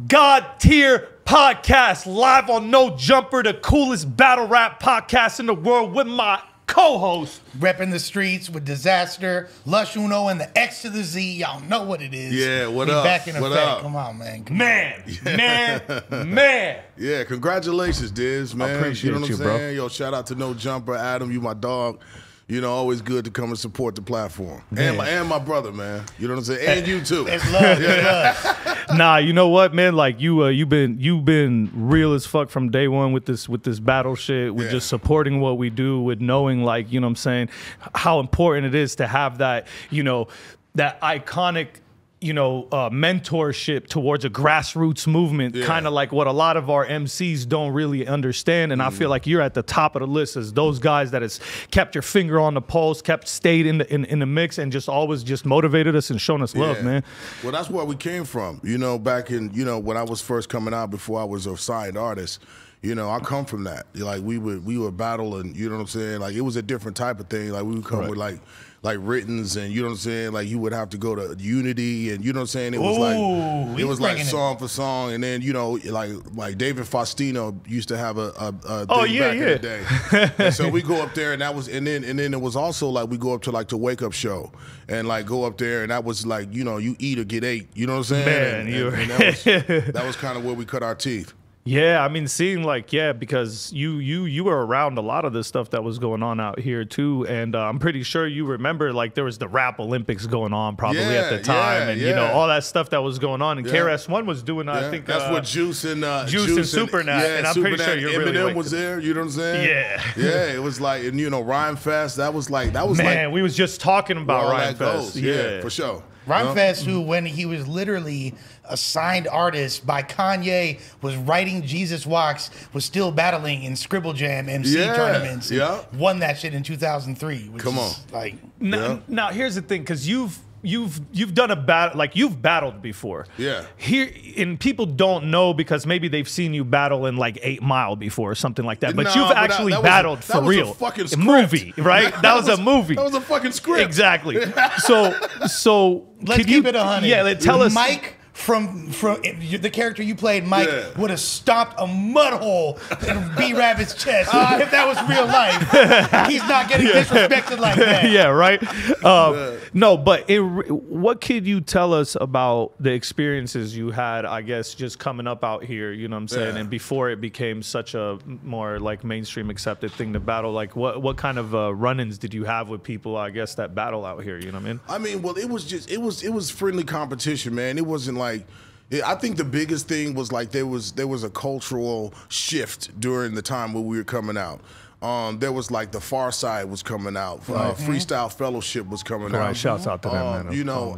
God tier podcast live on No Jumper, the coolest battle rap podcast in the world with my co-host. Repping the streets with Dizaster, Lush Uno, and the X to the Z. Y'all know what it is. Yeah, what we up? Back in what effect. up? Come on, man. Man. Yeah, congratulations, Diz, man. I appreciate you know what I'm bro. saying? Yo, shout out to No Jumper, Adam. You my dog. You know, always good to come and support the platform. And my brother, man. You know what I'm saying? And you too. It's love. It's love. Nah, you know what, man? Like you've been real as fuck from day one with this battle shit, with just supporting what we do, with knowing, like, you know what I'm saying, how important it is to have that, you know, that iconic, you know, mentorship towards a grassroots movement, kind of like what a lot of our MCs don't really understand. And I feel like you're at the top of the list as those guys that has kept your finger on the pulse, stayed in the mix, and just always just motivated us and shown us love, man. Well, that's where we came from. You know, back in, you know, when I was first coming out before I was a signed artist. You know, I come from that. Like we would battle, and you know what I'm saying. Like it was a different type of thing. Like we would come with like writtens, and you know what I'm saying. Like you would have to go to Unity, and you know what I'm saying. It was like song for song, and then you know like David Faustino used to have a thing back in the day. And so we go up there, and that was, and then it was also like we go up to like the Wake Up Show, and like go up there, and that was like, you know, you eat or get ate. You know what I'm saying? Man, and that was kind of where we cut our teeth. Yeah, I mean, seeing like, because you were around a lot of this stuff that was going on out here too, and I'm pretty sure you remember like there was the Rap Olympics going on probably at the time, and you know all that stuff that was going on. And KRS-One was doing, I think that's what Juice and Supernat, and I'm pretty sure you're really Eminem was there. You know what I'm saying? Yeah, it was like, and you know, Rhyme Fest. That was man, like, we was just talking about Rhyme Fest. Yeah, for sure. Rhyme Fest, who, when he was literally a signed artist by Kanye, was writing Jesus Walks, was still battling in Scribble Jam MC tournaments. Won that shit in 2003. Come on. Like, now here's the thing, because you've done a battle, like you've battled before. Here, and people don't know because maybe they've seen you battle in like 8 Mile before or something like that. But you've actually battled for real. That was a fucking script. Movie, right? That was a movie. That was a fucking script. Exactly. So let's keep it 100. Yeah, tell us. Mike from the character you played, Mike, would have stopped a mud hole in B Rabbit's chest if that was real life. He's not getting disrespected like that. Yeah, right. No, but what could you tell us about the experiences you had, I guess, just coming up out here, you know what I'm saying, and before it became such a more like mainstream accepted thing to battle? Like what kind of run-ins did you have with people, I guess, that battle out here, you know what I mean? I mean, well, it was friendly competition, man. It wasn't like, I think the biggest thing was like there was a cultural shift during the time when we were coming out. There was like the Far Side was coming out, Freestyle Fellowship was coming out. Shouts out to them, man. You know,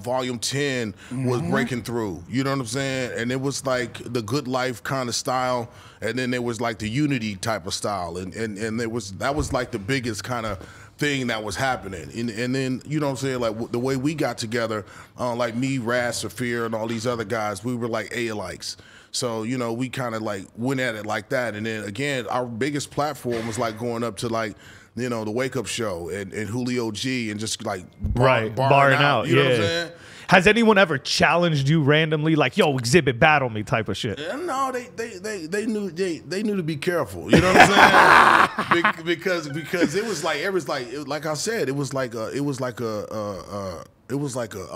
Volume 10 was breaking through. You know what I'm saying? And it was like the Good Life kind of style, and then there was like the Unity type of style, and that was like the biggest kind of thing that was happening. And then, you know what I'm saying, like the way we got together, like me, Raz, Saphir, and all these other guys, we were like A-likes. So, you know, we kind of like went at it like that. And then again, our biggest platform was like going up to like, you know, the Wake Up Show and Julio G and just like barring out. You know what I'm saying? Has anyone ever challenged you randomly, like, yo, Xzibit, battle me type of shit? No, they knew to be careful. You know what I'm saying? because it was like I said, it was like a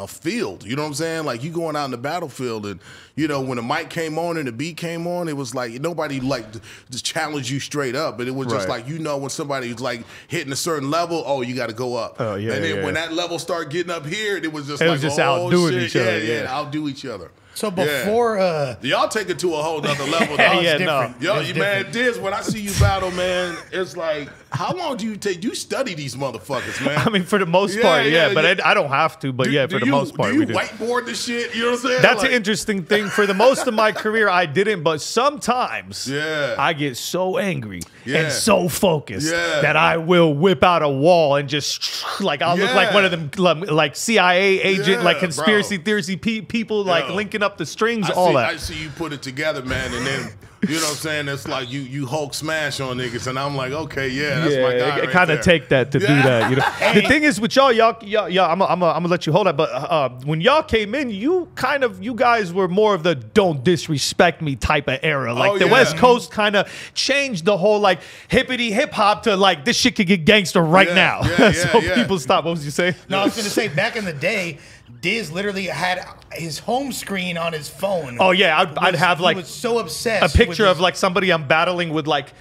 field. You know what I'm saying? Like you going out in the battlefield, and you know when the mic came on and the beat came on, it was like nobody like just challenged you straight up, but it was just like, you know, when somebody's like hitting a certain level, oh, you got to go up. Oh yeah. And then when that level started getting up here, it was just outdoing each other. Yeah, outdo each other. So before y'all take it to a whole nother level. Man, Diz, when I see you battle, man, it's like, how long do you take? You study these motherfuckers, man. I mean, for the most part, but I don't have to. But for the most part, do we you whiteboard this shit? You know what I'm saying? That's an interesting thing. For the most of my career, I didn't, but sometimes I get so angry and so focused that I will whip out a wall and just like I'll look like one of them like CIA agent, like conspiracy theory people like linking up the strings, all that. I see you put it together, man, and then You know what I'm saying? It's like you Hulk smash on niggas, and I'm like, okay, yeah, that's my guy. It kind of take that to do that. You know, the thing is with y'all, I'm gonna let you hold that. But when y'all came in, you guys were more of the don't disrespect me type of era. Like the West Coast kind of changed the whole like hippity hip hop to like this shit could get gangster right now. So people stop. What was you saying? No, I was gonna say back in the day, Diz literally had his home screen on his phone. Oh yeah, I'd have like he was so obsessed a picture of like somebody I'm battling with like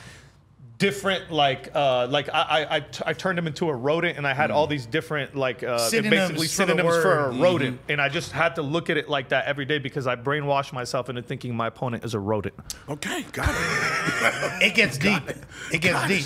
different I turned him into a rodent, and I had all these different like basically synonyms for a rodent, and I just had to look at it like that every day because I brainwashed myself into thinking my opponent is a rodent. Okay, got it. It gets deep. It gets deep.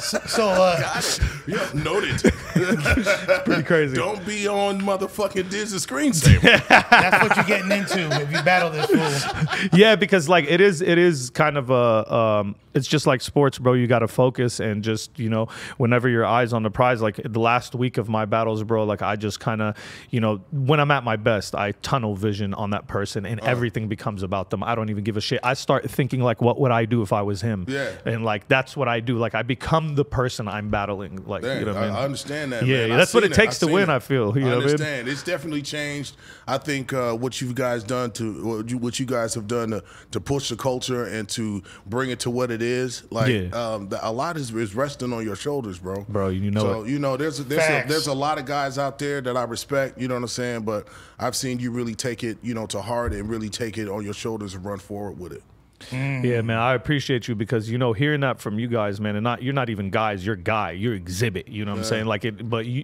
So got it. Yeah, noted. It's pretty crazy. Don't be on motherfucking Diz's screensaver. That's what you're getting into if you battle this fool. Yeah, because like it is kind of a it's just like sports, bro. You got to focus and just, you know, whenever your eyes on the prize, like the last week of my battles, bro, like I just kind of, you know, when I'm at my best, I tunnel vision on that person and everything becomes about them. I don't even give a shit. I start thinking like, what would I do if I was him? Yeah. And like, that's what I do. Like I become the person I'm battling. Like, Damn, you know what I mean? I understand that, yeah, man. that's what it takes to win, I feel. You know I understand. what I mean? It's definitely changed. I think what you guys have done to push the culture and to bring it to what it is, like a lot is resting on your shoulders, bro. Bro, you know so, it. you know, there's a lot of guys out there that I respect, you know what I'm saying? But I've seen you really take it, you know, to heart and really take it on your shoulders and run forward with it. Yeah, man, I appreciate you because, you know, hearing that from you guys, man, and you're not even guys, you're Guy, you're Xzibit, you know what I'm saying? Like but you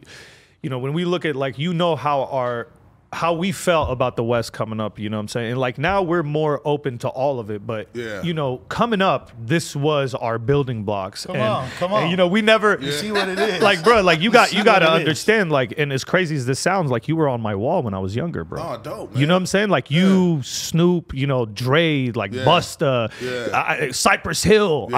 know, when we look at like, you know, how we felt about the West coming up, you know what I'm saying? And like now we're more open to all of it, but you know, coming up, this was our building blocks. Come on. And, you know, we never you see what it is. Like, bro, like you got to understand, like, and as crazy as this sounds, like you were on my wall when I was younger, bro. Oh, dope, man. You know what I'm saying? Like you, Snoop, you know, Dre, like Busta, Cypress Hill.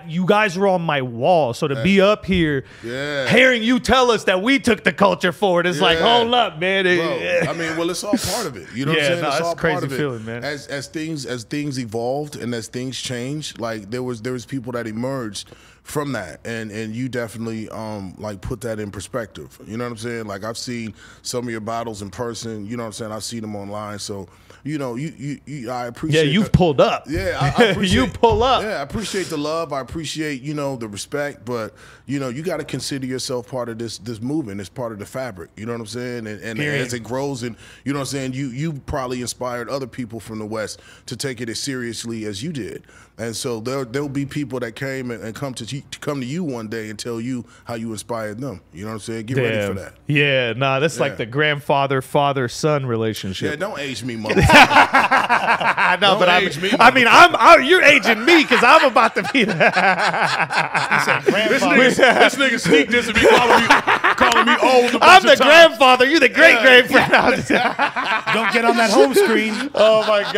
You guys were on my wall. So to be up here, hearing you tell us that we took the culture forward, it's like, hold up, man. Bro, I mean, well, it's all part of it. You know what I'm saying? It's all crazy part of it. Feeling, man. As things evolved and as things changed, like there was people that emerged from that, and you definitely like put that in perspective. You know what I'm saying? Like I've seen some of your battles in person. You know what I'm saying? I've seen them online. So you know, I appreciate. Yeah, you've pulled up. Yeah, I appreciate. You pull up. Yeah, I appreciate the love. I appreciate, you know, the respect. But you know, you got to consider yourself part of this movement. It's part of the fabric. You know what I'm saying? And as it grows, and you know what I'm saying, you probably inspired other people from the West to take it as seriously as you did. And so there'll be people that came and come to you one day and tell you how you inspired them. You know what I'm saying? Get ready for that. Yeah, nah, that's like the grandfather, father-son relationship. Yeah, don't age me, motherfucker. No, but I mean, you're aging me because I'm about to be that. This nigga sneak this and be calling me old. I'm the grandfather. You the great-grandfather. Don't get on that home screen. Oh my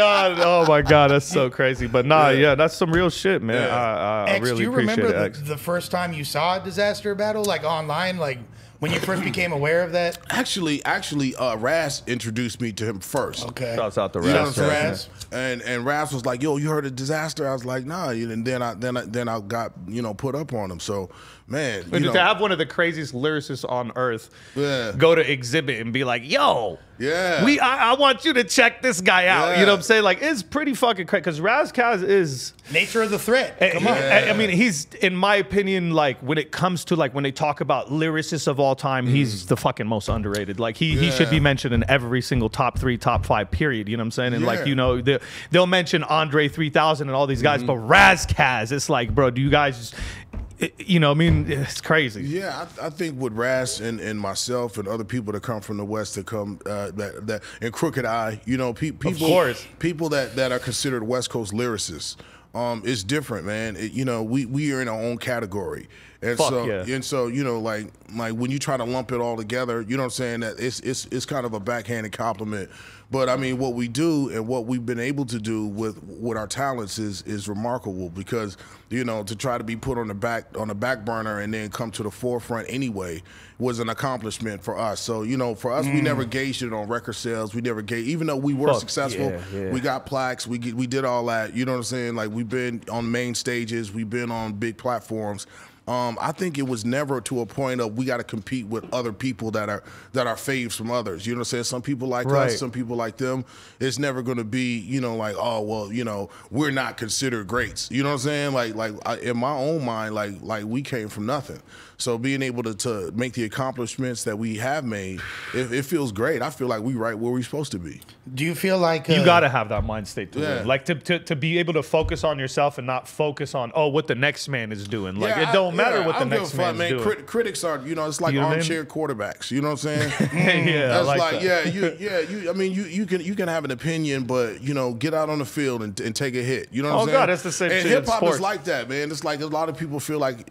god, that's so crazy. But nah, that's some real shit, man. I X, really do you appreciate remember it. the first time you saw a Dizaster battle, like online, like when you first became aware of that? Actually, Raz introduced me to him first. Okay. Shouts out to You know Raz. what I'm saying? And Raz was like, "Yo, you heard of Dizaster?" I was like, "Nah." And then I got, you know, put up on him. So, man, you know, to have one of the craziest lyricists on earth go to Xzibit and be like, "Yo, I want you to check this guy out." You know what I'm saying? Like, it's pretty fucking crazy because Razkaz is nature of the threat. Come on. I mean, he's, in my opinion, like when it comes to like when they talk about lyricists of all time, he's the fucking most underrated. Like he should be mentioned in every single top 3, top 5 period. You know what I'm saying? And like, you know, they'll mention Andre 3000 and all these guys, but Razkaz, it's like, bro, do you guys? You know, I mean, it's crazy. Yeah, I think with Raz and myself and other people that come from the West that come that and Crooked Eye, you know, people that are considered West Coast lyricists. It's different, man. You know, we are in our own category. And so you know, like when you try to lump it all together, you know what I'm saying, that it's kind of a backhanded compliment. But I mean, what we do and what we've been able to do with our talents is remarkable, because you know, to try to be put on the back burner and then come to the forefront anyway was an accomplishment for us. So you know, for us, we never gauged it on record sales. We never gauged, even though we were successful. We got plaques. We did all that. You know what I'm saying? Like, we've been on main stages. We've been on big platforms. I think it was never to a point of we got to compete with other people that are faves from others. You know what I'm saying? Some people like us, some people like them. It's never going to be, you know, like, oh, well, you know, we're not considered greats. You know what I'm saying? Like in my own mind, like we came from nothing. So being able to make the accomplishments that we have made, it feels great. I feel like we right where we're supposed to be. Do you feel like you got to have that mind state to win? Like to be able to focus on yourself and not focus on what the next man is doing. Like, it don't matter what the next man's doing. Critics are, you know, it's like armchair quarterbacks. You know what I'm saying? Yeah, that's like that. I mean, you can have an opinion, but you know, get out on the field and take a hit. You know what I'm saying? Oh God, that's the same shit. And hip hop is like that, man. It's like a lot of people feel like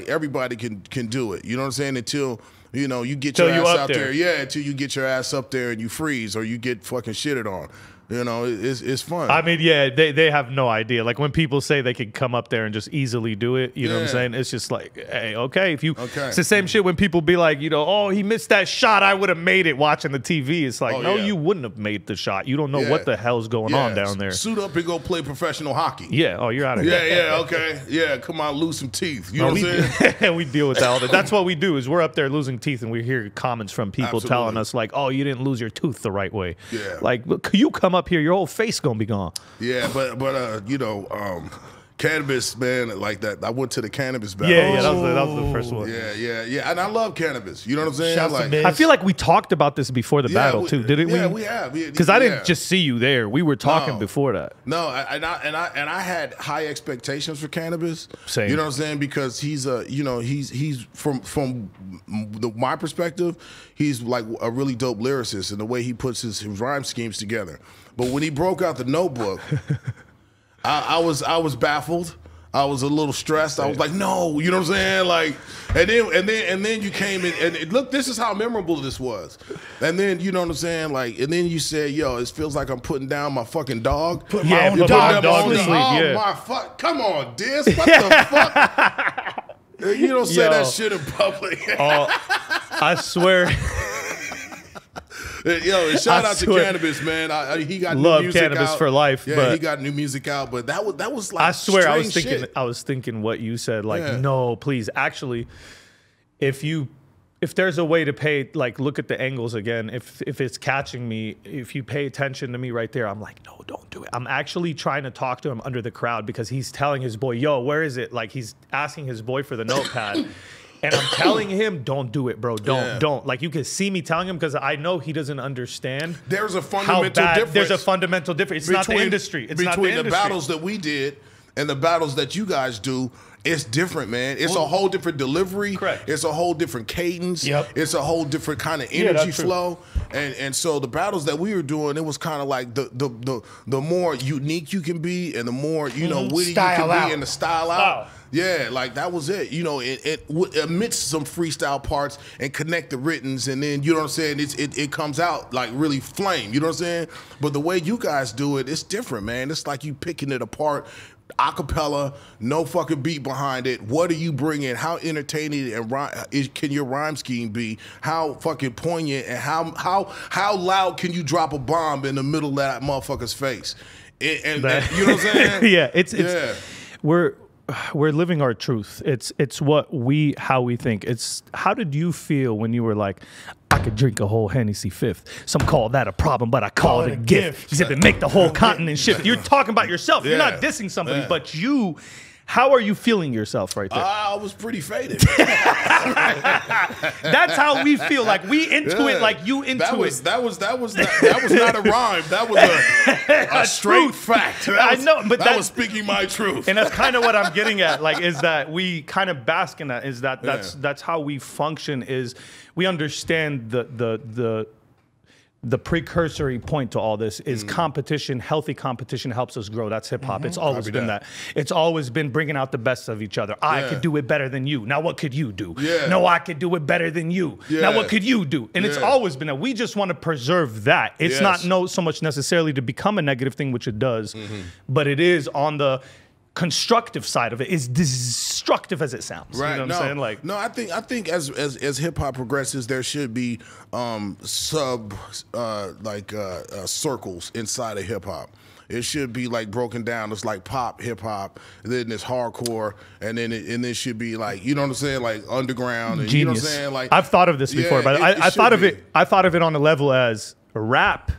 everybody can do it. You know what I'm saying? Until you know, you get your ass out there. Yeah, until you get your ass up there and you freeze or you get fucking shitted on. You know, it's fun. I mean, yeah, they have no idea. Like, when people say they can come up there and just easily do it, you know what I'm saying? It's just like, hey, okay, it's the same shit when people be like, you know, oh, he missed that shot, I would have made it watching the TV. It's like, no, you wouldn't have made the shot. You don't know what the hell's going on down there. Suit up and go play professional hockey. Yeah, oh, you're out of here. Yeah, okay. Yeah, come on, lose some teeth. You know what I'm saying? We deal with that all day. That's what we do, is we're up there losing teeth and we hear comments from people telling us like, oh, you didn't lose your tooth the right way. Yeah. Like, you come up here, your whole face gonna be gone. Yeah, but you know, cannabis, man, like that. I went to the cannabis battle. Yeah, that was the first one. Yeah, and I love cannabis. You know what I'm saying? Like, I feel like we talked about this before the battle too, didn't we? Yeah, we have. Because I didn't just see you there. We were talking before that. No, and I had high expectations for cannabis. Same. You know what I'm saying? Because he's he's from my perspective, he's like a really dope lyricist in the way he puts his rhyme schemes together. But when he broke out the Notebook, I was baffled. I was a little stressed. I was like, no, you know what I'm saying? Like, and then you came in and look, this is how memorable this was. And then, you know what I'm saying? Like, and then you said, yo, it feels like I'm putting down my fucking dog. Put my own dog to sleep. Oh my fuck! Come on, Diz. What the fuck? You don't say that shit in public. I swear. Yo, shout out to Cannabis, man. He got love new music Cannabis out. for life. Yeah, but he got new music out, but that was like, I swear, I was thinking what you said. Like, no, please, actually, if there's a way to pay, like, look at the angles again. If it's catching me, if you pay attention to me right there, I'm like, no, don't do it. I'm actually trying to talk to him under the crowd because he's telling his boy, yo, where is it? Like, he's asking his boy for the notepad. And I'm telling him, don't do it, bro. Don't. Like, you can see me telling him because I know he doesn't understand. There's a fundamental difference. There's a fundamental difference. It's not the industry. It's not the industry. Between the battles that we did and the battles that you guys do, it's different, man. It's a whole different delivery. Correct. It's a whole different cadence. Yep. It's a whole different kind of energy flow. And so the battles that we were doing, it was kind of like the more unique you can be and the more, you know, witty you can be and the style out. Yeah, like that was it. You know, it amidst some freestyle parts and connect the writtens, and then, you know what I'm saying, it comes out like really flame. You know what I'm saying? But the way you guys do it, it's different, man. It's like you picking it apart. Acapella, no fucking beat behind it. What are you bringing? How entertaining and can your rhyme scheme be? How fucking poignant and how loud can you drop a bomb in the middle of that motherfucker's face? And you know what I'm saying? Yeah, we're living our truth. It's how we think. It's how did you feel when you were like, I could drink a whole Hennessy fifth. Some call that a problem, but I call it a gift. Xzibit, make the whole continent shift. You're talking about yourself. You're not dissing somebody, but you. How are you feeling yourself right there? I was pretty faded. That's how we feel. Like, we into it, like you into it. That was not a rhyme. That was a straight fact. I know, but that was speaking my truth. And that's kind of what I'm getting at. Like, is that we kind of bask in that. Is that's how we function. Is we understand the the precursory point to all this is competition. Healthy competition helps us grow. That's hip hop. It's always been that. It's always been bringing out the best of each other. I could do it better than you. Now what could you do? No, I could do it better than you. Now what could you do? And it's always been that. We just want to preserve that. It's not so much necessarily to become a negative thing, which it does, but it is on the constructive side of it, is destructive as it sounds. Right. You know what I'm saying? Like, no, I think as hip hop progresses, there should be circles inside of hip hop. It should be like broken down. It's like pop, hip hop, then it's hardcore, and then it should be like, you know what I'm saying, like underground. And, genius. You know what I'm saying? Like, I've thought of this before, but I thought of it. I thought of it on the level as rap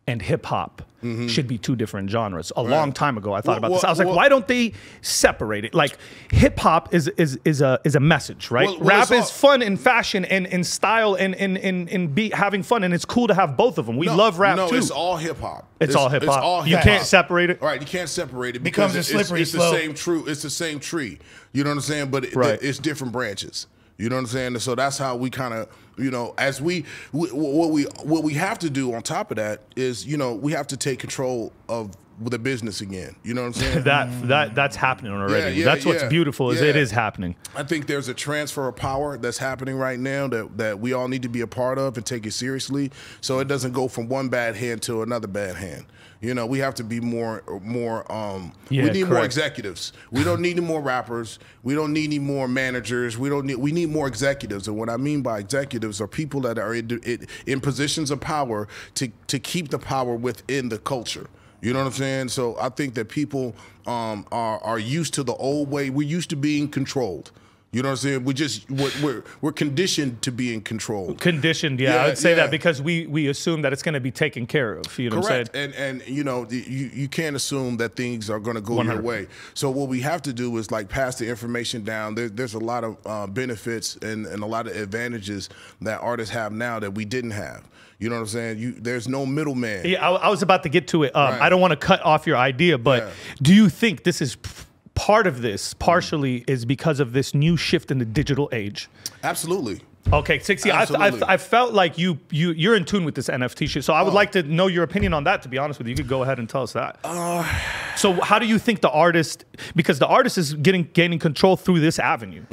and hip hop should be two different genres. A long time ago, I thought about this. I was like, why don't they separate it? Like, hip hop is a message, right? Rap is fun and fashion and style and be having fun, and it's cool to have both of them. We love rap too. No, it's all hip hop. It's all hip hop. You can't separate it. All right, you can't separate it Becomes because a slippery slope. It's the same tree. You know what I'm saying? But it's different branches. You know what I'm saying? And so that's how we kind of, you know, as what we have to do on top of that is, you know, we have to take control of the business again. You know what I'm saying? that's happening already. Yeah, that's what's beautiful is it is happening. I think there's a transfer of power that's happening right now that we all need to be a part of and take it seriously, so it doesn't go from one bad hand to another bad hand. You know, we have to be more. We need more executives. We don't need any more rappers. We don't need any more managers. We need more executives. And what I mean by executives are people that are in positions of power to keep the power within the culture. You know what I'm saying? So I think that people are used to the old way. We're used to being controlled. You know what I'm saying? We're conditioned to be in control. Conditioned, I would say that because we assume that it's going to be taken care of. You know what I'm saying? And you know, you can't assume that things are going to go 100. Your way. So what we have to do is like pass the information down. There's a lot of benefits and a lot of advantages that artists have now that we didn't have. You know what I'm saying? There's no middleman. Yeah, I was about to get to it. I don't want to cut off your idea, but do you think this is part of this, partially, is because of this new shift in the digital age? Absolutely. Okay, 60. I felt like you're in tune with this NFT shit, so I would like to know your opinion on that. To be honest with you, you could go ahead and tell us that. So how do you think the artist, because the artist is gaining control through this avenue,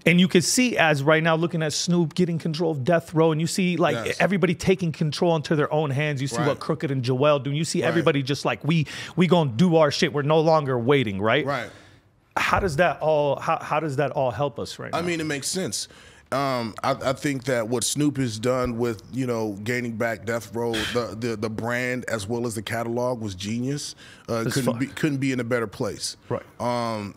and you can see as right now looking at Snoop getting control of Death Row, and you see like everybody taking control into their own hands. You see what Crooked and Joel do. You see everybody just like we gonna do our shit. We're no longer waiting, right? Right. How does that all help us right now? I mean, it makes sense. I think that what Snoop has done with, you know, gaining back Death Row, the brand as well as the catalog was genius. Couldn't be in a better place. Right.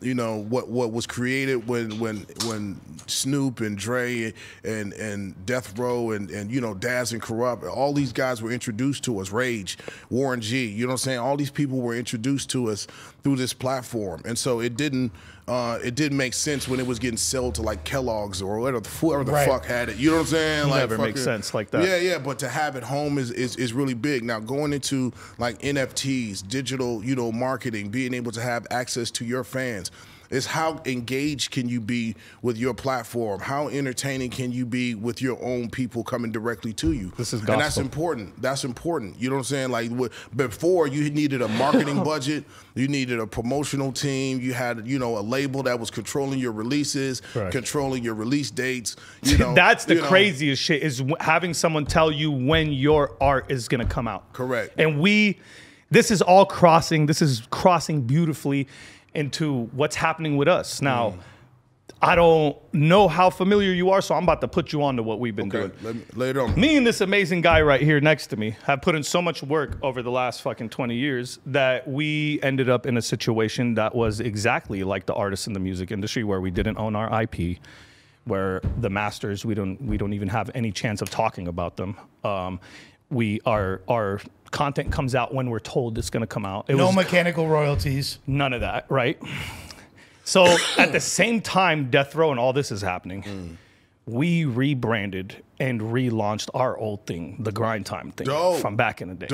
You know what was created when Snoop and Dre and Death Row and you know Daz and Corrupt, all these guys were introduced to us. Rage, Warren G. You know what I'm saying? All these people were introduced to us through this platform, and so it didn't make sense when it was getting sold to like Kellogg's or whoever the fuck had it. You know what I'm saying? Like, never makes sense like that. Yeah. But to have it home is really big. Now going into like NFTs, digital, you know, marketing, being able to have access to your fans. Is how engaged can you be with your platform? How entertaining can you be with your own people coming directly to you? This is gospel. And that's important. That's important. You know what I'm saying? Like before, you needed a marketing budget, you needed a promotional team, you had, you know, a label that was controlling your releases, controlling your release dates. You know, that's the craziest shit, is having someone tell you when your art is gonna come out. Correct. And this is all crossing. This is crossing beautifully into what's happening with us now. I don't know how familiar you are, so I'm about to put you on to what we've been doing. Let me lay it on. Me and this amazing guy right here next to me have put in so much work over the last fucking 20 years that we ended up in a situation that was exactly like the artists in the music industry, where we didn't own our IP, where the masters, we don't even have any chance of talking about them. Our content comes out when we're told it's going to come out. No mechanical royalties. None of that, right? So at the same time Death Row and all this is happening, we rebranded and relaunched our old thing, the Grind Time thing from back in the day.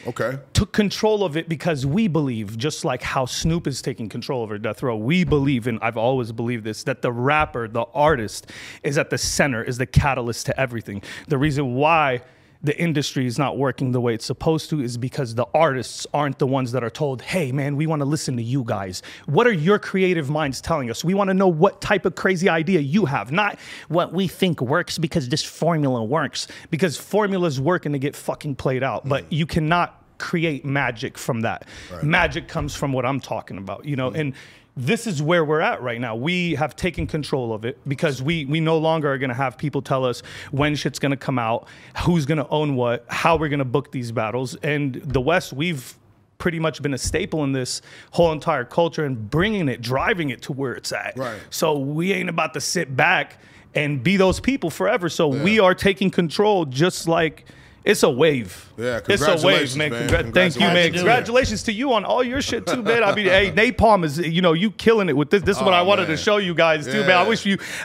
Okay. Took control of it because we believe, just like how Snoop is taking control over Death Row, we believe, and I've always believed this, that the rapper, the artist, is at the center, is the catalyst to everything. The reason why the industry is not working the way it's supposed to is because the artists aren't the ones that are told, hey, man, we want to listen to you guys. What are your creative minds telling us? We want to know what type of crazy idea you have, not what we think works because this formula works. Because formulas work and they get fucking played out. But you cannot create magic from that. Right. Magic comes from what I'm talking about, you know, and this is where we're at right now. We have taken control of it because we no longer are going to have people tell us when shit's going to come out, who's going to own what, how we're going to book these battles. And the West, we've pretty much been a staple in this whole entire culture and bringing it, driving it to where it's at. Right. So we ain't about to sit back and be those people forever. So we are taking control, just like it's a wave. Yeah, it's a wave, man. Thank you, man. Congratulations to you on all your shit too, man. I mean, hey, Napalm is, you know, you killing it with this. This is what I wanted to show you guys too, man.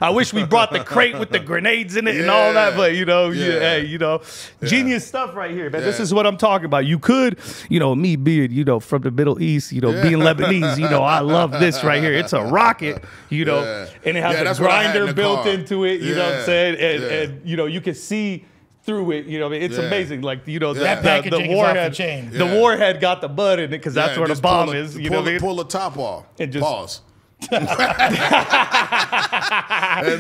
I wish we brought the crate with the grenades in it and all that, but you know, hey, you know, genius stuff right here, man. This is what I'm talking about. You could, you know, me being, you know, from the Middle East, you know, being Lebanese, you know, I love this right here. It's a rocket, you know, and it has a grinder built into it. You know what I'm saying? And you know, you can see through it, you know, it's amazing. Like, you know, that packaging is off the chain. The warhead got the bud in it because that's where the bomb is. You know what I mean? Pull the top off. And just pause. And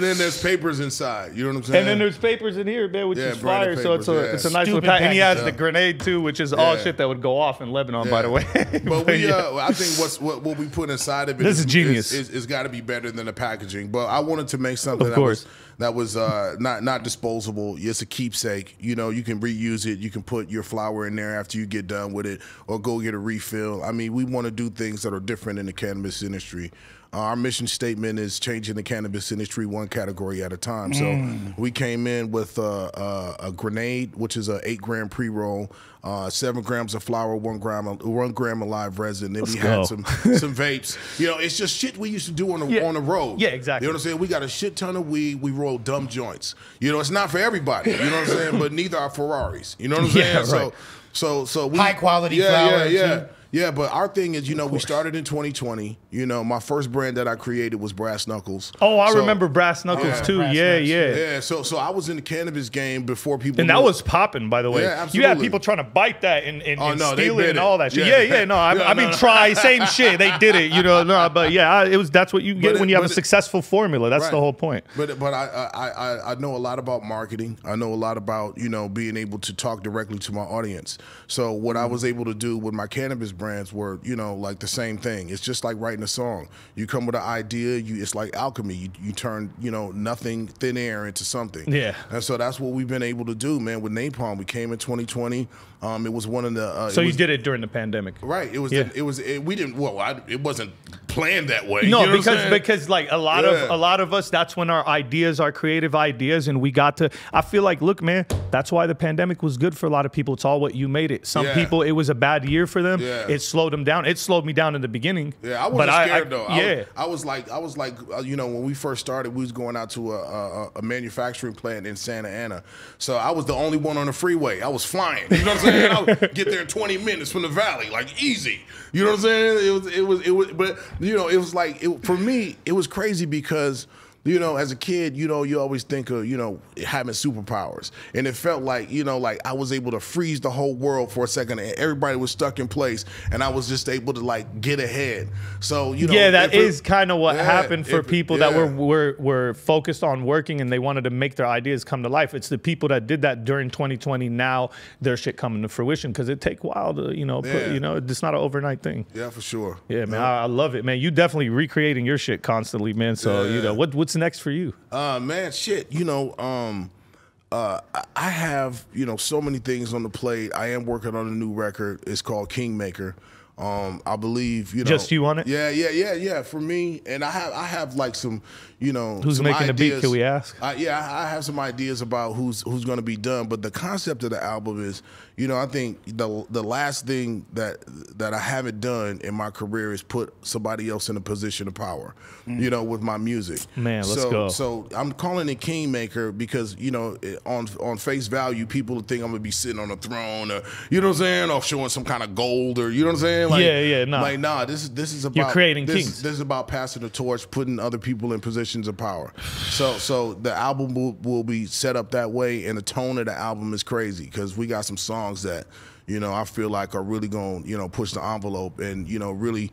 then there's papers inside. You know what I'm saying? And then there's papers in here, man, which is fire. Papers, so it's a nice little pack. And he has the grenade too, which is all shit that would go off in Lebanon, by the way. But we, I think what we put inside of it is genius. It's got to be better than the packaging. But I wanted to make something that was not disposable. It's a keepsake. You know, you can reuse it. You can put your flower in there after you get done with it, or go get a refill. I mean, we want to do things that are different in the cannabis industry. Our mission statement is changing the cannabis industry one category at a time. So we came in with a grenade, which is a 8-gram pre-roll, 7 grams of flour, 1 gram of live resin. Then we had some vapes. You know, it's just shit we used to do on the road. Yeah, exactly. You know what I'm saying? We got a shit ton of weed. We roll dumb joints. You know, it's not for everybody. You know what I'm saying? But neither are Ferraris. You know what I'm saying? Right. So we, high quality flour. Yeah, but our thing is, you know, we started in 2020. You know, my first brand that I created was Brass Knuckles. Oh, I remember Brass Knuckles too. Yeah. So I was in the cannabis game before people. And that was popping, by the way. Yeah, absolutely. You had people trying to bite that and steal it and all that shit. I mean, try same shit. They did it, you know. No, but that's what you get when you have a successful formula. That's the whole point. But I know a lot about marketing. I know a lot about, you know, being able to talk directly to my audience. So what I was able to do with my cannabis brands were, you know, like the same thing. It's just like writing a song. You come with an idea, it's like alchemy. You turn, you know, nothing, thin air into something. Yeah. And so that's what we've been able to do, man, with Napalm. We came in 2020. It was one of the. So you did it during the pandemic, right? It was. We didn't. Well, it wasn't planned that way. No, you know because like a lot of us, that's when our ideas, our creative ideas, and we got to. I feel like, look, man, that's why the pandemic was good for a lot of people. It's all what you made it. Some people, it was a bad year for them. Yeah. It slowed them down. It slowed me down in the beginning. Yeah, I wasn't scared though. I was like, you know, when we first started, we was going out to a manufacturing plant in Santa Ana. So I was the only one on the freeway. I was flying. You know what I'm saying? I would get there in 20 minutes from the valley, like easy. You know what I'm saying? It was, but you know, it was like, for me, it was crazy because, you know, as a kid, you know, you always think of, you know, having superpowers. And it felt like, you know, like I was able to freeze the whole world for a second and everybody was stuck in place and I was just able to like get ahead. So, you know. Yeah, that is kind of what happened for people that were focused on working and they wanted to make their ideas come to life. It's the people that did that during 2020. Now their shit coming to fruition because it take a while to, you know, put, you know, it's not an overnight thing. Yeah, for sure. Yeah, man, I love it, man. You definitely recreating your shit constantly, man. So, you know, what's next for you? Man, shit, you know, I have, you know, so many things on the plate. I am working on a new record. It's called Kingmaker. I believe, you know, just you on it. Yeah. For me, and I have like some, you know, who's making ideas. the beat? Can we ask? I have some ideas about who's going to be done. But the concept of the album is, you know, I think the last thing that I haven't done in my career is put somebody else in a position of power, you know, with my music. Man, let's go. So I'm calling it Kingmaker because, you know, on face value, people think I'm gonna be sitting on a throne, or, you know what I'm saying, or showing some kind of gold, or you know what I'm saying? Like, nah. Like, nah, this is about you're creating kings. This is about passing the torch, putting other people in positions of power. So the album will be set up that way, and the tone of the album is crazy because we got some songs that, you know, I feel like are really going to, you know, push the envelope and, you know, really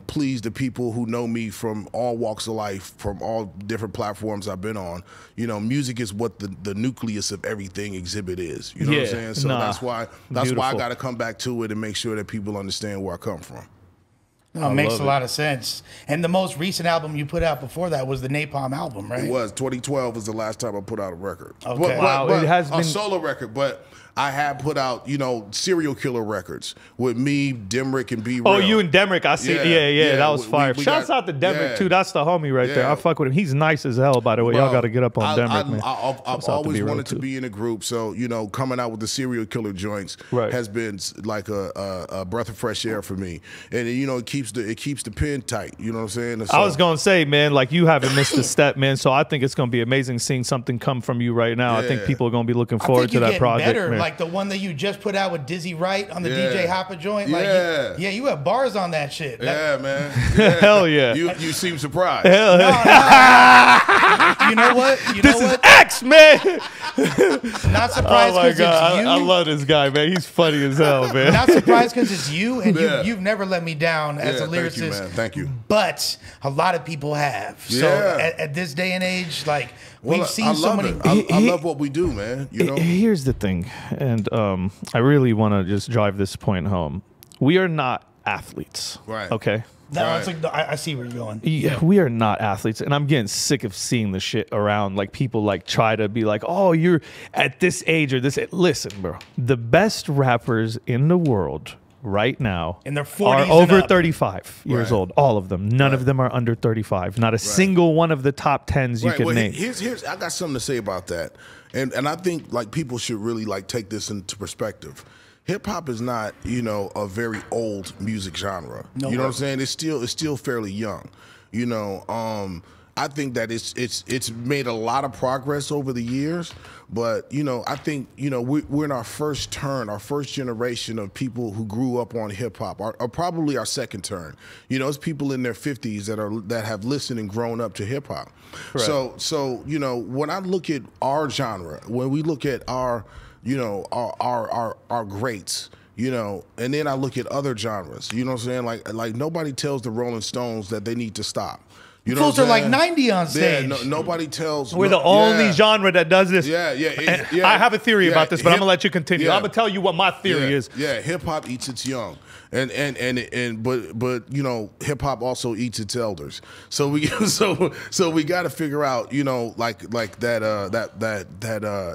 please the people who know me from all walks of life, from all different platforms I've been on. You know, music is what the nucleus of everything Xzibit is. You know what I'm saying? So that's why I got to come back to it and make sure that people understand where I come from. No, it makes a lot of sense. And the most recent album you put out before that was the Napalm album, right? It was. 2012 was the last time I put out a record. Okay. But it has a been solo record, but I have put out, you know, serial killer records with me, Demrick, and B-Real. Oh, you and Demrick, I see. Yeah, that was fire. Shouts out to Demrick, too. That's the homie right there. I fuck with him. He's nice as hell, by the way. Y'all got to get up on Demrick, man. I've always wanted to be in a group, so, you know, coming out with the serial killer joints has been like a breath of fresh air for me. And, you know, it keeps the pen tight, you know what I'm saying? So, I was going to say, man, like, you haven't missed a step, man, so I think it's going to be amazing seeing something come from you right now. I think people are going to be looking forward to that project, man. Like the one that you just put out with Dizzy Wright on the DJ Hoppa joint. Like, you have bars on that shit. Man. Yeah. Hell yeah. You seem surprised. Hell no. You know what? This is X, man. Not surprised because it's you. I love this guy, man. He's funny as hell, man. Not surprised because it's you, and you've never let me down as a lyricist. Thank you, man. Thank you. But a lot of people have. So at this day and age, like, we've seen so many. I love what we do, man. You know. Here's the thing, and I really want to just drive this point home. We are not athletes, right? Okay. No, it's like, I see where you're going. Yeah, we are not athletes, and I'm getting sick of seeing the shit around. Like, people like try to be like, "Oh, you're at this age or this." Listen, bro, the best rappers in the world right now in their 40s are over 35 years old. All of them. None of them are under 35. Not a single one of the top 10s you can name. Here's I got something to say about that, and I think like people should really like take this into perspective. Hip hop is not, you know, a very old music genre. You know what I'm saying? It's still fairly young. You know, I think that it's made a lot of progress over the years, but, you know, I think, you know, we're in our first turn, our first generation of people who grew up on hip hop, or probably our second turn. You know, it's people in their 50s that have listened and grown up to hip hop. So you know, when I look at our genre, when we look at our, you know, our greats, you know, and then I look at other genres, you know what I'm saying? Like nobody tells the Rolling Stones that they need to stop. You know, folks are like 90 on stage. Nobody tells. We're the only genre that does this. Yeah. I have a theory about this, but I'm gonna let you continue. I'm gonna tell you what my theory is. Yeah, hip hop eats its young, but you know, hip hop also eats its elders. So we got to figure out, you know, like that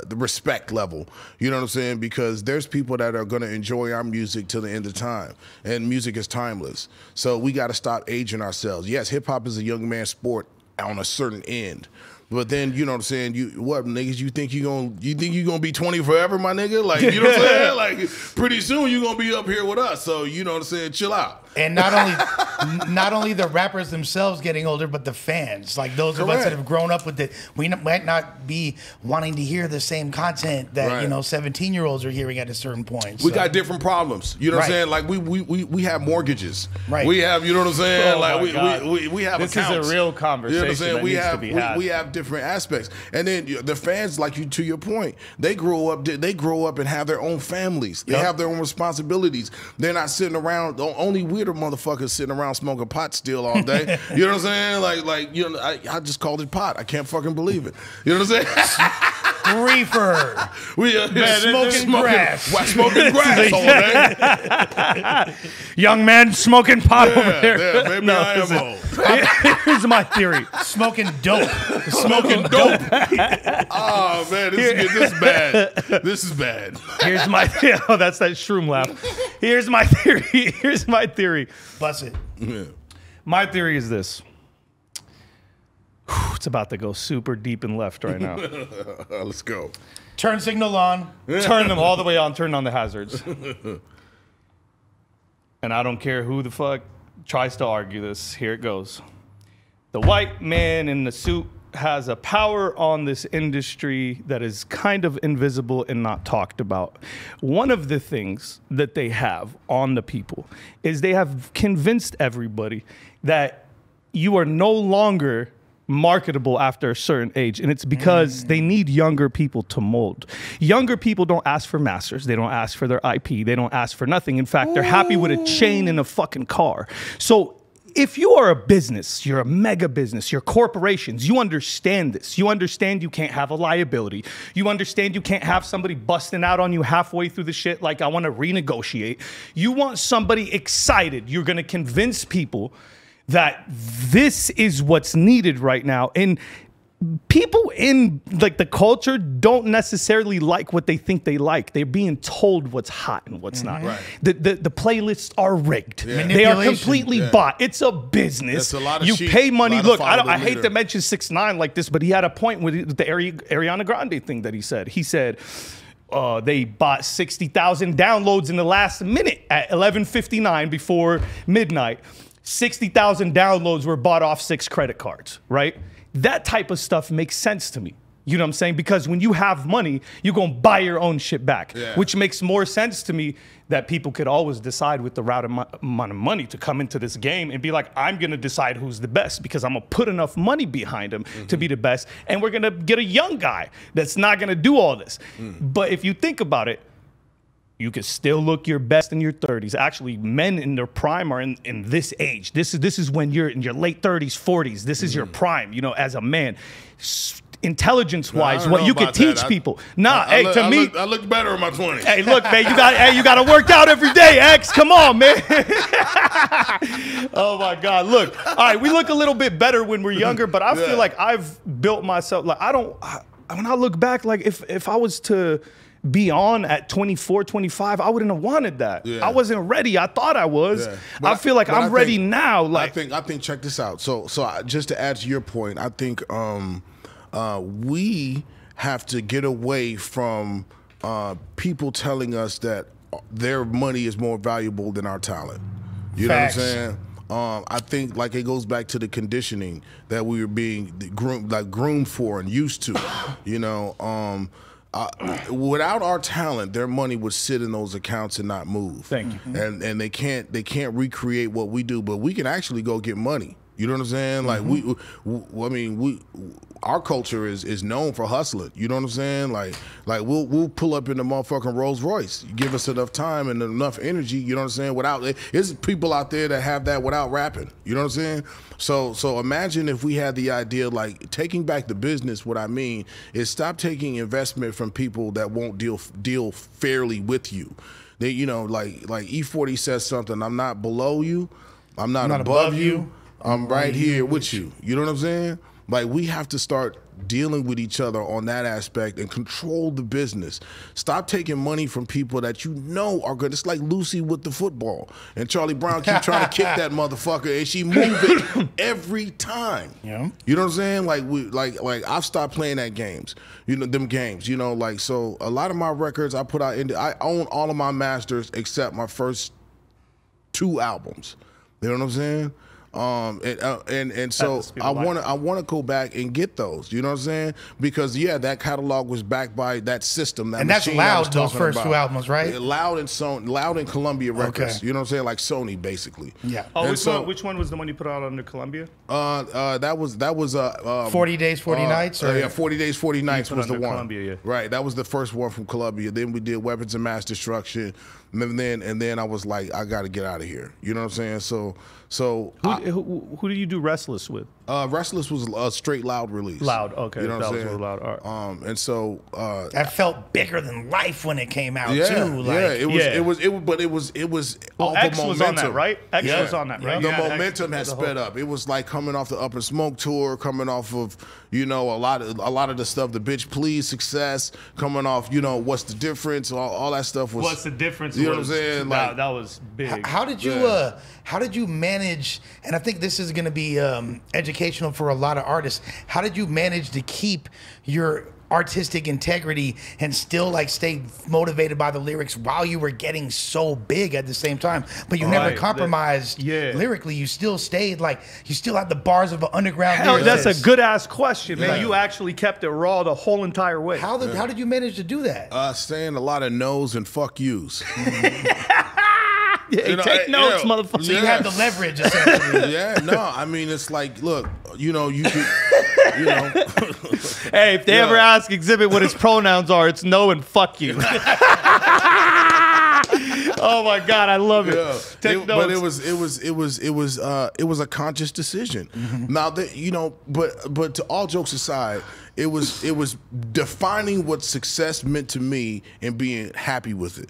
the respect level. You know what I'm saying? Because there's people that are gonna enjoy our music till the end of time, and music is timeless. So we got to stop aging ourselves. Yes, hip hop is a young man's sport on a certain end. But then, you know what I'm saying, what niggas, you think you gonna be 20 forever, my nigga? Like, you know what I'm saying? Like, pretty soon you gonna be up here with us. So, you know what I'm saying, chill out. And not only the rappers themselves getting older, but the fans, like those of us that have grown up with it. We might not be wanting to hear the same content that you know 17-year-olds are hearing at a certain point. We got different problems. You know what I'm saying? Like we have mortgages. Right. We have, you know what I'm saying? Like we have this accounts. This is a real conversation. You know what I'm saying? That needs to be had. We have different aspects, and then the fans, like you, to your point, they grow up and have their own families. They have their own responsibilities. They're not sitting around. Only weirder motherfuckers sitting around smoking pot still all day. You know what I'm saying? Like you know, I just called it pot. I can't fucking believe it. You know what I'm saying? Reefer. We smoking grass. Smoking grass all day. Young man smoking pot over there. Yeah, maybe I am old. Here's my theory. Smoking dope. Smoking dope. Oh man, this is bad. This is bad. Here's my theory. Oh, that's that shroom laugh. Here's my theory. Here's my theory. Bust it. Yeah. My theory is this. It's about to go super deep and left right now. Let's go. Turn signal on. Turn them all the way on. Turn on the hazards. And I don't care who the fuck tries to argue this. Here it goes. The white man in the suit has a power on this industry that is kind of invisible and not talked about. One of the things that they have on the people is they have convinced everybody that you are no longer marketable after a certain age, and it's because they need younger people to mold. Younger people don't ask for masters. They don't ask for their IP. They don't ask for nothing. In fact, they're happy with a chain and a fucking car. So if you are a business, you're a mega business, you're corporations, you understand this. You understand you can't have a liability. You understand you can't have somebody busting out on you halfway through the shit like, I want to renegotiate. You want somebody excited. You're going to convince people that this is what's needed right now. And people in like the culture don't necessarily like what they think they like. They're being told what's hot and what's not. Right. The playlists are rigged. Yeah. They are completely bought. It's a business. That's a lot of you sheep, pay money. Look, I hate leader. to mention 6ix9ine like this, but he had a point with the Ariana Grande thing that he said. He said they bought 60,000 downloads in the last minute at 11:59 before midnight. 60,000 downloads were bought off 6 credit cards, right? That type of stuff makes sense to me. You know what I'm saying? Because when you have money, you're going to buy your own shit back, which makes more sense to me that people could always decide with the right amount of money to come into this game and be like, I'm going to decide who's the best because I'm going to put enough money behind him to be the best. And we're going to get a young guy that's not going to do all this. But if you think about it, you can still look your best in your 30s. Actually, men in their prime are in this age. This is when you're in your late 30s, 40s. This is your prime, you know, as a man. Intelligence-wise, what you could teach people. I look better in my 20s. Hey, look, man, you got to work out every day, X. Come on, man. Oh my God, look. All right, we look a little bit better when we're younger, but I feel like I've built myself. Like when I look back, like if I was to be on at 24, 25, I wouldn't have wanted that. I wasn't ready. I thought I was. I feel like I'm ready now. Like I think check this out. So just to add to your point, I think we have to get away from people telling us that their money is more valuable than our talent. You know what I'm saying? I think like it goes back to the conditioning that we were being groomed for and used to. You know, without our talent, their money would sit in those accounts and not move. Thank you. And they can't recreate what we do, but we can actually go get money. You know what I'm saying? Like our culture is known for hustling. You know what I'm saying? Like we'll pull up in the motherfucking Rolls Royce. You give us enough time and enough energy. You know what I'm saying? There's people out there that have that without rapping. You know what I'm saying? So imagine if we had the idea, like taking back the business. What I mean is stop taking investment from people that won't deal fairly with you. They, you know, like E40 says something. I'm not below you. I'm not above you. I'm right here with you. You know what I'm saying? Like we have to start dealing with each other on that aspect and control the business. Stop taking money from people that you know are good. It's like Lucy with the football. And Charlie Brown keep trying to kick that motherfucker and she move it every time. Yeah. You know what I'm saying? Like I've stopped playing that games. You know, them games. You know, like so a lot of my records I put out I own all of my masters except my first 2 albums. You know what I'm saying? And so I want to go back and get those. You know what I'm saying? Because that catalog was backed by that system. And that's Loud. Those first 2 albums, right? Loud and Columbia Records. Okay. You know what I'm saying? Like Sony, basically. Yeah. Oh, which one was the one you put out under Columbia? That was 40 Days, 40 Nights. Or? Yeah, 40 Days, 40 Nights was the one. Columbia, yeah. Right. That was the first one from Columbia. Then we did Weapons of Mass Destruction. And then I was like, I got to get out of here. You know what I'm saying? So who did you do Restless with? Restless was a straight Loud release. Loud, okay. You know what I'm saying? Was Loud. All right. And so that felt bigger than life when it came out too. It was all X the momentum. Was on that, right? X was on that, right? The momentum has sped up. It was like coming off the Up and Smoke tour, coming off of, you know, a lot of the stuff, the Bitch Please success, coming off, you know, What's the Difference, all that stuff was. What's the Difference? You know what I'm saying? Like, that was big. How did you manage? And I think this is going to be educational for a lot of artists. How did you manage to keep your artistic integrity and still like stay motivated by the lyrics while you were getting so big at the same time. But you never compromised lyrically. You still stayed like, you still had the bars of an underground. That's a good ass question, man. You actually kept it raw the whole entire way. How did you manage to do that? Saying a lot of no's and fuck yous. Take notes, motherfucker. So you had the leverage, essentially. I mean, it's like, look, you could, Hey, if they ever ask Xzibit what his pronouns are, it's no and fuck you. Oh my God, I love it. Take notes. But it was a conscious decision. Now that but to all jokes aside, it was defining what success meant to me and being happy with it.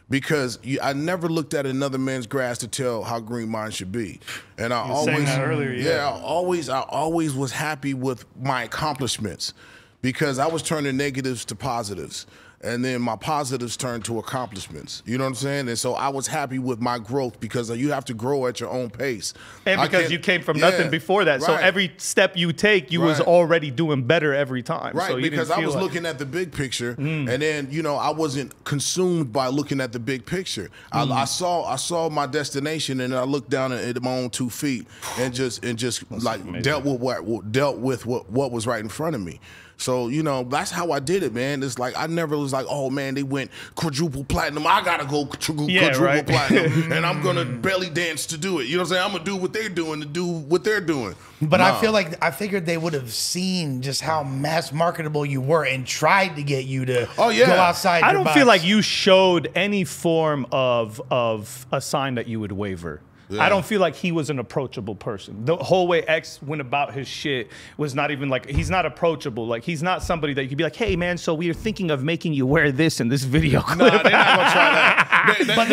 Because I never looked at another man's grass to tell how green mine should be, and I always, I always was happy with my accomplishments, because I was turning negatives to positives, and then my positives turned to accomplishments. You know what I'm saying? And so I was happy with my growth, because you have to grow at your own pace. And because you came from nothing before that. So every step you take, you was already doing better every time. Right, so because I was looking at the big picture, and then, I wasn't consumed by looking at the big picture. I saw my destination, and I looked down at my own 2 feet and just like dealt with what was right in front of me. So, that's how I did it, man. It's like, I never was like, oh, man, they went quadruple platinum. I got to go quadruple platinum, and I'm going to belly dance to do it. You know what I'm saying? I'm going to do what they're doing to do what they're doing. But I feel like, I figured they would have seen just how mass marketable you were and tried to get you to go outside I your don't box. feel like you showed any form of a sign that you would waver. I don't feel like he was an approachable person. The whole way X went about his shit was not even like, he's not approachable. Like, he's not somebody that you could be like, hey, man, so we are thinking of making you wear this in this video clip. Nah, they're not going to try that.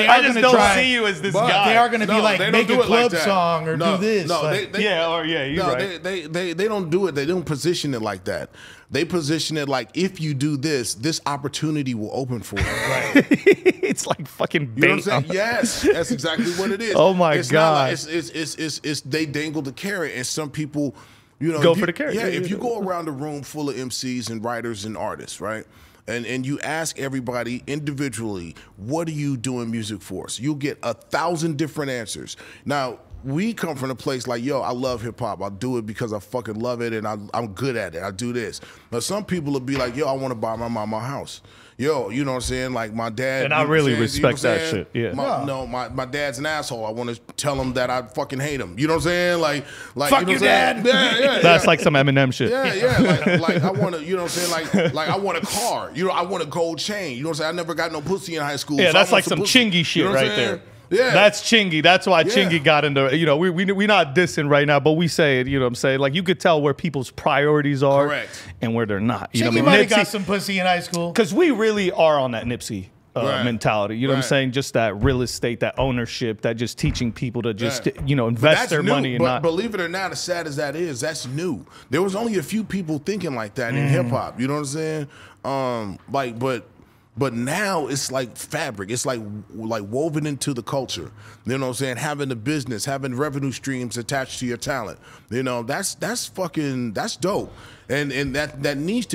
I just don't see you as this guy. They are going to be like, make a club song or do this. No, like, you're right. They don't do it. They don't position it like that. They position it like, if you do this, this opportunity will open for you. Right. It's like fucking bait. You know what I'm saying? Yes, that's exactly what it is. Oh my God. Like, it's they dangle the carrot, and some people, go for the carrot. Yeah, if you go around a room full of MCs and writers and artists, right? And you ask everybody individually, what are you doing music for? So you'll get 1,000 different answers. Now, we come from a place like, yo, I love hip hop. I do it because I fucking love it, and I'm good at it. I do this. But some people will be like, yo, I want to buy my mama a house. Yo, you know what I'm saying? Like my dad. And I really respect that shit. Yeah. My dad's an asshole. I want to tell him that I fucking hate him. You know what I'm saying? Like fuck you know your dad. Yeah. That's like some Eminem shit. Yeah. Like I want to, you know what I'm saying? Like I want a car. I want a gold chain. You know what I'm saying? I never got no pussy in high school. Yeah, so that's like some Chingy shit right there. Yeah. That's Chingy. That's why Chingy got into, we're not dissing right now, but we say it, you know what I'm saying? Like, you could tell where people's priorities are and where they're not. You know what I mean? Might have got some pussy in high school. Because we really are on that Nipsey mentality. You know what I'm saying? Just that real estate, that ownership, that just teaching people to just, invest their money and not. Believe it or not, as sad as that is, that's new. There was only a few people thinking like that in hip hop. You know what I'm saying? But now it's like fabric. It's like woven into the culture. You know what I'm saying? Having a business, having revenue streams attached to your talent. That's dope. And that needs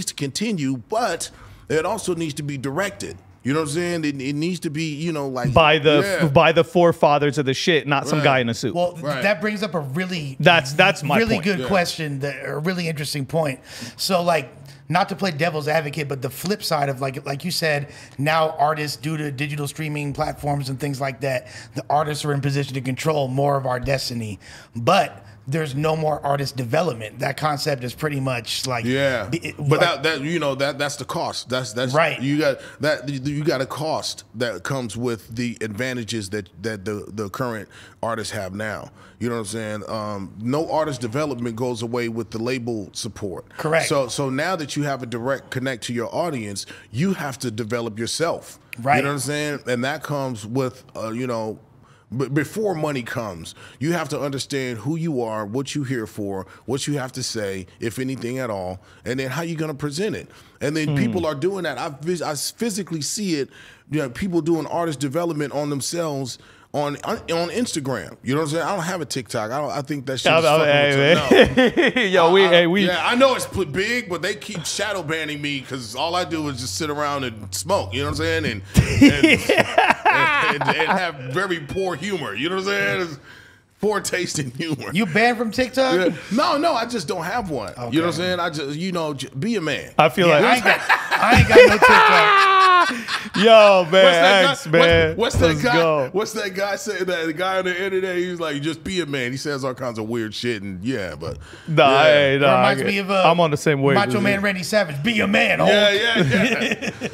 to continue, but it also needs to be directed. You know what I'm saying? It needs to be, by the forefathers of the shit, not some guy in a suit. Well, that brings up a really that's my really point. Good question, a really interesting point. So not to play devil's advocate, but the flip side of like you said, now artists, due to digital streaming platforms and things like that, the artists are in position to control more of our destiny. But there's no more artist development. That concept is pretty much like but that's the cost. That's right. You got a cost that comes with the advantages that the current artists have now. You know what I'm saying? No artist development goes away with the label support. Correct. So now that you have a direct connect to your audience, you have to develop yourself. Right. You know what I'm saying? And that comes with But before money comes, you have to understand who you are, what you're here for, what you have to say, if anything at all, and then how you're going to present it. And then people are doing that. I physically see it. People doing artist development on themselves on Instagram. You know what I'm saying? I don't have a TikTok. I think that shit is fucking no. Yo, yeah, I know it's big, but they keep shadow banning me because all I do is just sit around and smoke. You know what I'm saying? And have very poor humor. You know what I'm saying? It's poor taste in humor. You banned from TikTok? Yeah. No, I just don't have one. Okay. You know what I'm saying? I just, be a man. I feel like I ain't got no TikTok. Yo, man, what's that guy? What's that guy saying? That the guy on the internet, he's like, just be a man. He says all kinds of weird shit, and but reminds me of I'm on the same wave. Macho Man Randy Savage. Be a man.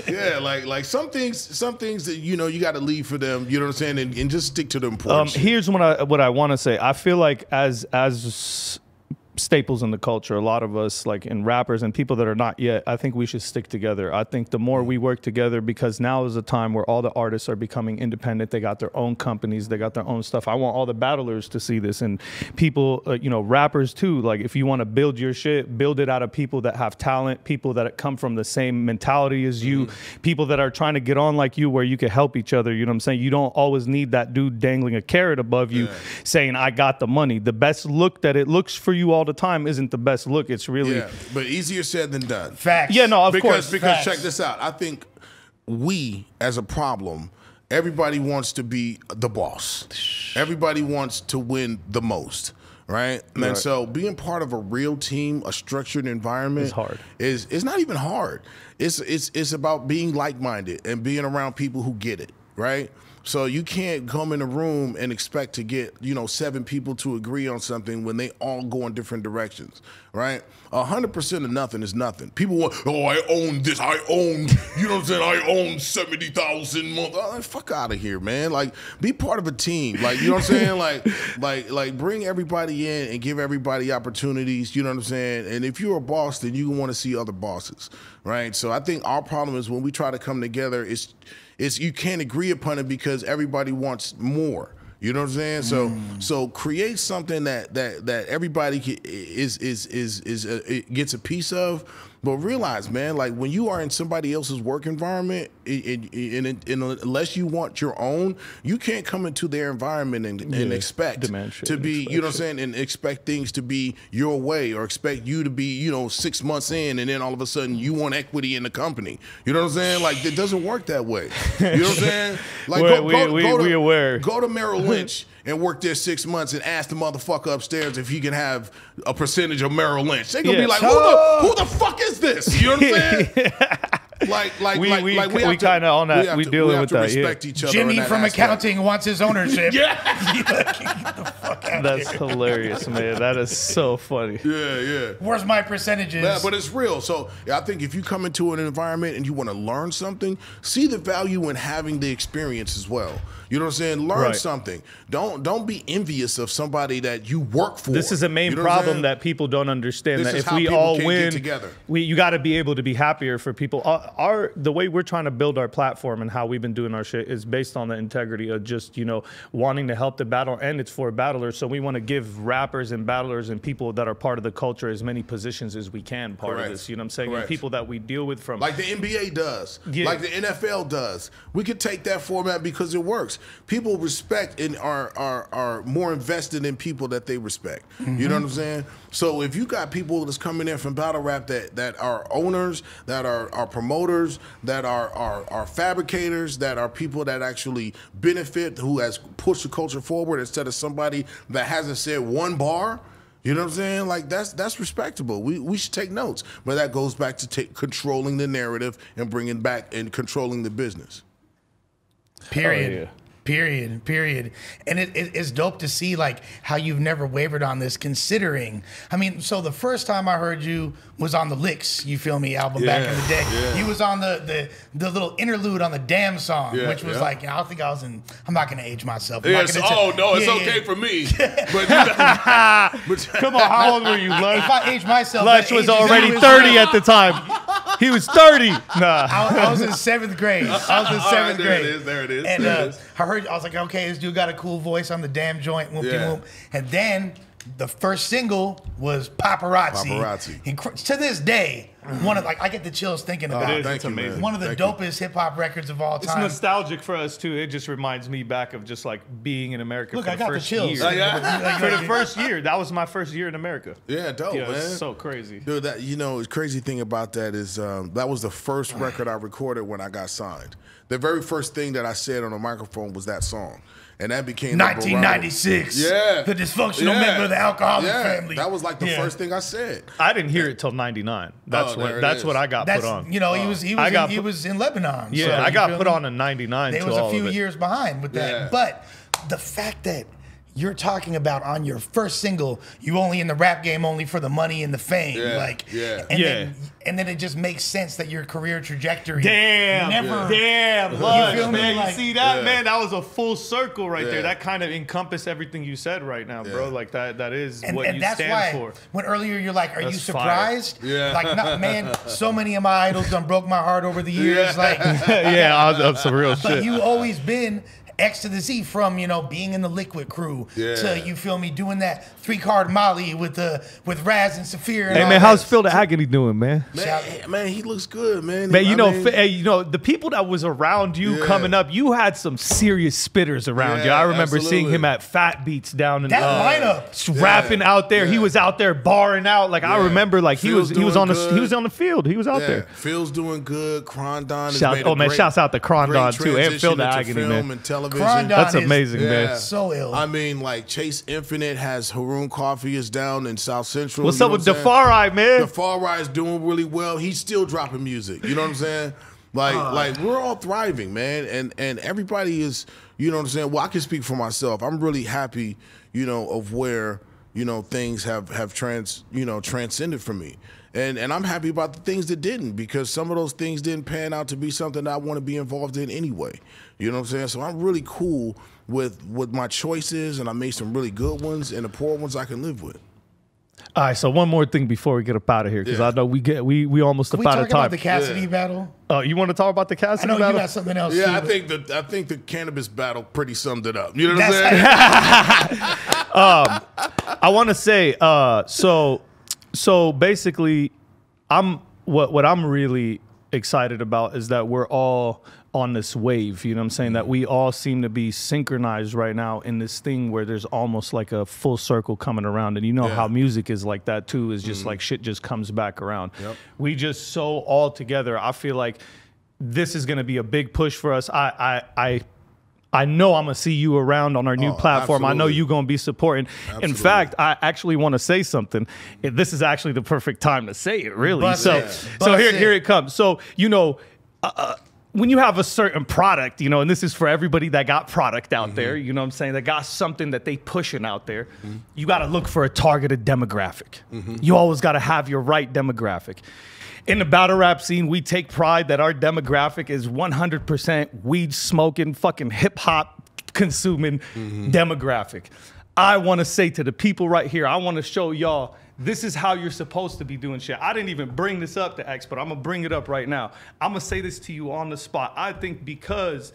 Yeah. Like some things that you got to leave for them. You know what I'm saying? And just stick to the important shit. Here's what I want to say. I feel like as staples in the culture, a lot of us, like in rappers and people that are not yet, I think we should stick together. I think the more we work together, because now is a time where all the artists are becoming independent. They got their own companies, they got their own stuff. I want all the battlers to see this, and people, rappers too. Like, if you want to build your shit, build it out of people that have talent, people that come from the same mentality as you, people that are trying to get on like you, where you can help each other. You know what I'm saying? You don't always need that dude dangling a carrot above you saying, I got the money. The best look that it looks for you all the time isn't the best look. It's really but easier said than done. Facts. Yeah, no, of course. Because check this out. I think we as a problem, everybody wants to be the boss. Everybody wants to win the most. Right? And so being part of a real team, a structured environment, it's hard. It's not even hard. It's about being like-minded and being around people who get it, right? So you can't come in a room and expect to get, 7 people to agree on something when they all go in different directions, right? 100% of nothing is nothing. People want, I own this, I own, you know what I'm saying? I own 70,000 months. Oh, fuck out of here, man. Like, be part of a team. Like, you know what I'm saying? Like bring everybody in and give everybody opportunities, you know what I'm saying? And if you're a boss, then you want to see other bosses, right? So I think our problem is when we try to come together, it's you can't agree upon it because everybody wants more. You know what I'm saying? So create something that everybody gets a piece of. But realize, man, like when you are in somebody else's work environment, unless you want your own, you can't come into their environment and expect to be, you know what I'm saying, and expect things to be your way, or expect you to be, 6 months in, and then all of a sudden you want equity in the company. You know what I'm saying? Like, it doesn't work that way. You know what I'm saying? Like, go to Merrill Lynch and work there 6 months and ask the motherfucker upstairs if he can have a percentage of Merrill Lynch. They're gonna be like, who the fuck is this? You know what I'm saying? We kind of on that. We dealing with that. Respect each other. Jimmy from accounting wants his ownership. Yeah. Get the fuck out That's hilarious, man. That is so funny. Yeah. Where's my percentages? Yeah, but it's real. So I think if you come into an environment and you want to learn something, see the value in having the experience as well. You know what I'm saying? Learn something. Don't be envious of somebody that you work for. This is a main problem that people don't understand. This that is if how we people all can win get together. You got to be able to be happier for people. The way we're trying to build our platform and how we've been doing our shit is based on the integrity of just wanting to help the battle, and it's for battlers. So we want to give rappers and battlers and people that are part of the culture as many positions as we can. Part of this, you know what I'm saying? And people that we deal with from like the NBA does, like the NFL does. We could take that format because it works. People respect and are more invested in people that they respect. You know what I'm saying? So if you got people that's coming in from battle rap that are owners, that are promoters, that are fabricators, that are people that actually benefit, who has pushed the culture forward instead of somebody that hasn't said one bar. You know what I'm saying? Like, that's respectable. We should take notes. But that goes back to controlling the narrative and bringing back and controlling the business. Period. Oh, yeah. Period. And it's dope to see like how you've never wavered on this, considering, I mean, so the first time I heard you was on the Licks, you feel me, album back in the day. Yeah. You was on the little interlude on the Damn song, which was like, I don't think I was in, I'm not going to age myself. It's okay for me. But come on, how old were you, Lush? If I age myself, Lush was already 30 at the time. He was 30. Nah. I was in 7th grade. I was in 7th grade. There it is. And I was like, okay, this dude got a cool voice on the Damn joint, whoop-de-whoop. And then the first single was Paparazzi. And to this day, one of I get the chills thinking about it. It's amazing. One of the dopest hip hop records of all time. It's nostalgic for us too. It just reminds me back of just like being in America. Look, for I the got first the chills. Year. For the first year, that was my first year in America. Yeah, dope, man. It's so crazy, dude. That the crazy thing about that is that was the first record I recorded when I got signed. The very first thing that I said on the microphone was that song. And that became 1996. Yeah. The dysfunctional member of the alcoholic family. That was like the first thing I said. I didn't hear it till 99. That's what I got put on. You know, he was in Lebanon. Yeah, so, I got put on in 99. They was a few years behind with that. Yeah. But the fact that you're talking about on your first single, you only in the rap game only for the money and the fame. And then it just makes sense that your career trajectory Lush, man. You see that, man? That was a full circle right there. That kind of encompassed everything you said right now, bro. Like that is what you stand for. When earlier you're like, are you surprised? Yeah. Like, man, so many of my idols done broke my heart over the years. Like, that's some real shit. But you always been X to the Z from, being in the Liquid crew to, you feel me, doing that 3-card Molly with Raz and Saphir. And hey, man, how's Phil the Agony doing, man? Man, he looks good, man. Man, the people that was around you coming up, you had some serious spitters around you. I remember seeing him at Fat Beats down in that lineup, rapping out there. He was out there barring out. Like I remember, like he was on the field. He was out there. Phil's doing good. Krondon. Shouts out to Krondon too, and Phil the Agony, man. That's amazing, man. So ill. I mean, like Chase Infinite has Haroon Coffee is down in South Central. What's up with Defari, man? Defari is doing really well. He's still dropping music. You know what I'm saying? Like we're all thriving, man, and everybody is. You know what I'm saying? Well, I can speak for myself. I'm really happy, of where things have transcended for me. And I'm happy about the things that didn't, because some of those things didn't pan out to be something that I want to be involved in anyway. You know what I'm saying? So I'm really cool with my choices, and I made some really good ones, and the poor ones I can live with. All right, so one more thing before we get up out of here, because I know we almost up out of time. Can we talk about the Cassidy battle? Oh, you want to talk about the Cassidy battle? I know you got something else. Yeah, too, I think the cannabis battle pretty summed it up. You know what I'm saying? I want to say, so basically, what I'm really excited about is that we're all on this wave, you know what I'm saying? That we all seem to be synchronized right now in this thing where there's almost like a full circle coming around. And how music is like that too, is just like shit just comes back around. Yep. We just so all together. I feel like this is going to be a big push for us. I know I'm going to see you around on our new platform. Absolutely. I know you're going to be supporting. Absolutely. In fact, I actually want to say something. This is actually the perfect time to say it, really. So here it comes. So, when you have a certain product, and this is for everybody that got product out there, you know what I'm saying, that got something that they pushing out there, you got to look for a targeted demographic. You always got to have your right demographic. In the battle rap scene, we take pride that our demographic is 100% weed smoking, fucking hip hop consuming demographic. I want to say to the people right here, I want to show y'all, this is how you're supposed to be doing shit. I didn't even bring this up to X, but I'm going to bring it up right now. I'm going to say this to you on the spot. I think because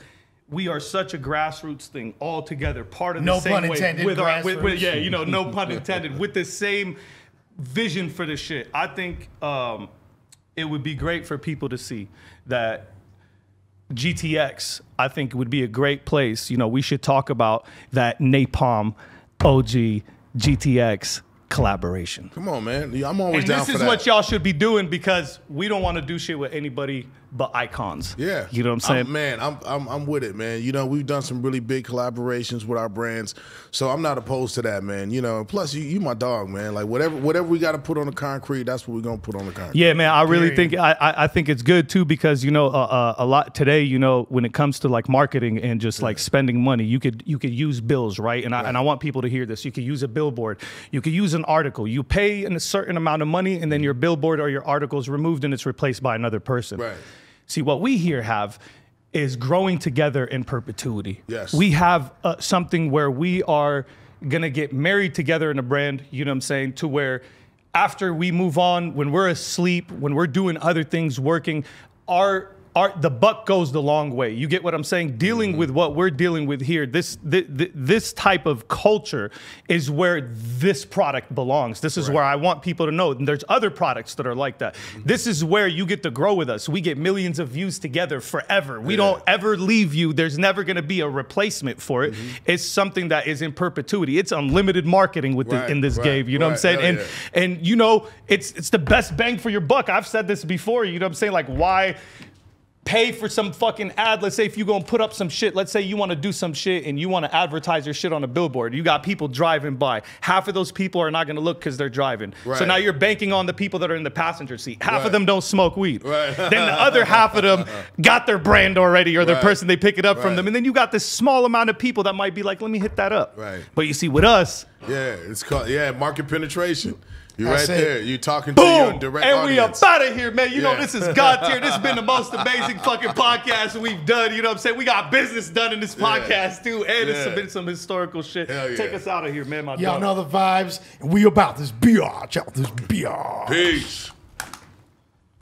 we are such a grassroots thing all together, part of the same way. No pun intended. No pun intended. With the same vision for this shit. I think it would be great for people to see that GTX, I think, would be a great place. We should talk about that Napalm OG GTX collaboration. Come on, man. I'm always down for that. This is what y'all should be doing, because we don't want to do shit with anybody but icons. Yeah. You know what I'm saying? I'm with it, man. We've done some really big collaborations with our brands, so I'm not opposed to that, man. Plus you my dog, man. Like whatever we got to put on the concrete, that's what we're going to put on the concrete. Yeah, man. I really think I think it's good too, because a lot today, when it comes to like marketing and just like spending money, you could use bills, right? And I want people to hear this. You could use a billboard. You could use an article. You pay a certain amount of money, and then your billboard or your article is removed and it's replaced by another person. Right. See, what we here have is growing together in perpetuity. Yes. We have something where we are going to get married together in a brand, you know what I'm saying, to where after we move on, when we're asleep, when we're doing other things, working, our the buck goes the long way. You get what I'm saying? Dealing with what we're dealing with here, this type of culture is where this product belongs. This is where I want people to know. And there's other products that are like that. This is where you get to grow with us. We get millions of views together forever. We don't ever leave you. There's never going to be a replacement for it. It's something that is in perpetuity. It's unlimited marketing with in this game. You know what I'm saying? And you know, it's the best bang for your buck. I've said this before. You know what I'm saying? Like, why pay for some fucking ad? Let's say if you're gonna put up some shit, let's say you want to do some shit and you want to advertise your shit on a billboard. You got people driving by. Half of those people are not gonna look because they're driving. So now you're banking on the people that are in the passenger seat. Half of them don't smoke weed. Then the other half of them got their brand already, or the person they pick it up from them. And then you got this small amount of people that might be like, let me hit that up. But you see, with us, it's called market penetration. You're right there. You're talking to boom, your direct and audience. we up out of here, man. You know, this is God tier. This has been the most amazing fucking podcast we've done. You know what I'm saying? We got business done in this podcast, too. And it's been some historical shit. Take us out of here, man. Y'all know the vibes. And we about this BR. Check out this BR. Peace.